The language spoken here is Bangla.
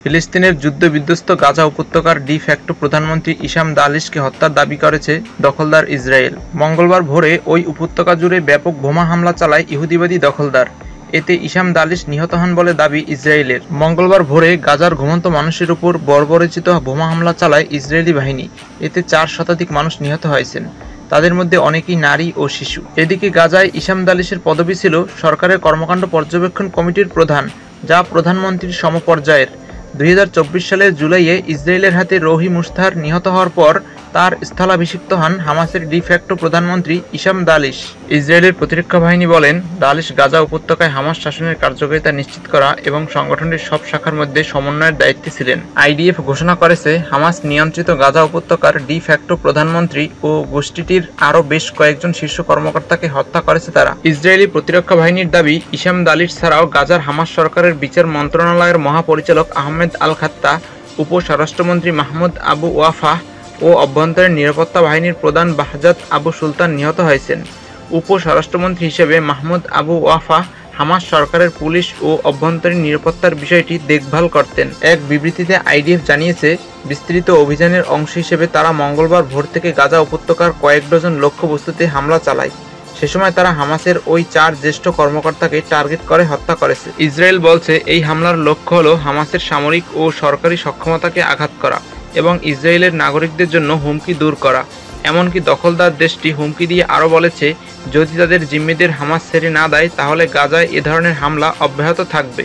ফিলিস্তিনের যুদ্ধবিধ্বস্ত গাজা উপত্যকার ডি ফ্যাক্টো প্রধানমন্ত্রী ইসাম দালিশকে হত্যার দাবি করেছে দখলদার ইসরায়েল। মঙ্গলবার ভোরে ওই উপত্যকা জুড়ে ব্যাপক বোমা হামলা চালায় ইহুদিবাদী দখলদার। এতে ইসাম দালিশ নিহত হন বলে দাবি ইসরায়েলের। মঙ্গলবার ভোরে গাজার ঘুমন্ত মানুষের উপর বর্বরচিত বোমা হামলা চালায় ইসরায়েলি বাহিনী। এতে 4 শতাধিক মানুষ নিহত হয়েছেন, তাদের মধ্যে অনেকেই নারী ও শিশু। এদিকে গাজায় ইসাম দালিশের পদবি ছিল সরকারের কর্মকাণ্ড পর্যবেক্ষণ কমিটির প্রধান, যা প্রধানমন্ত্রীর সমপর্যায়ের। 2024 সালের জুলাইয়ে ইসরায়েলের হাতে রোহি মুস্তাহার নিহত হওয়ার পর তার স্থলাভিষিক্ত হন হামাসের ডি ফ্যাক্টো প্রধানমন্ত্রী ইসাম দালিশ। ইসরায়েলের প্রতিরক্ষা বাহিনী বলেন, দালিশ গাজা উপত্যকায় হামাস শাসনের কার্যকারিতা নিশ্চিত করা এবং সংগঠনটির সব শাখার মধ্যে সমন্বয়ের দায়িত্বে ছিলেন। আইডিএফ ঘোষণা করেছে, হামাস নিয়ন্ত্রিত গাজা উপত্যকার ডি ফ্যাক্টো প্রধানমন্ত্রী ও গোষ্ঠীটির আরও বেশ কয়েকজন শীর্ষ কর্মকর্তাকে হত্যা করেছে তারা। ইসরায়েলি প্রতিরক্ষা বাহিনীর দাবি, ইসাম দালিশ ছাড়াও গাজার হামাস সরকারের বিচার মন্ত্রণালয়ের মহাপরিচালক আহমেদ আল খাত্তা, উপ-স্বরাষ্ট্রমন্ত্রী মাহমুদ আবু ওয়াফাহ ও অভ্যন্তরীণ নিরাপত্তা বাহিনীর প্রধান বাহজাত আবু সুলতান নিহত হয়েছেন। উপ-স্বরাষ্ট্রমন্ত্রী হিসেবে মাহমুদ আবু ওয়াফাহ হামাস সরকারের পুলিশ ও অভ্যন্তরীণ নিরাপত্তার বিষয়টি দেখভাল করতেন। এক বিবৃতিতে আইডিএফ জানিয়েছে, বিস্তৃত অভিযানের অংশ হিসেবে তারা মঙ্গলবার ভোর থেকে গাজা উপত্যকার কয়েক ডজন লক্ষ্যবস্তুতে হামলা চালায়। সে সময় তারা হামাসের ওই 4 জ্যেষ্ঠ কর্মকর্তাকে টার্গেট করে হত্যা করেছে। ইসরায়েল বলছে, এই হামলার লক্ষ্য হল হামাসের সামরিক ও সরকারি সক্ষমতাকে আঘাত করা এবং ইসরায়েলের নাগরিকদের জন্য হুমকি দূর করা। এমনকি দখলদার দেশটি হুমকি দিয়ে আরও বলেছে, যদি তাদের জিম্মিদের হামাস ছেড়ে না দেয় তাহলে গাজায় এ ধরনের হামলা অব্যাহত থাকবে।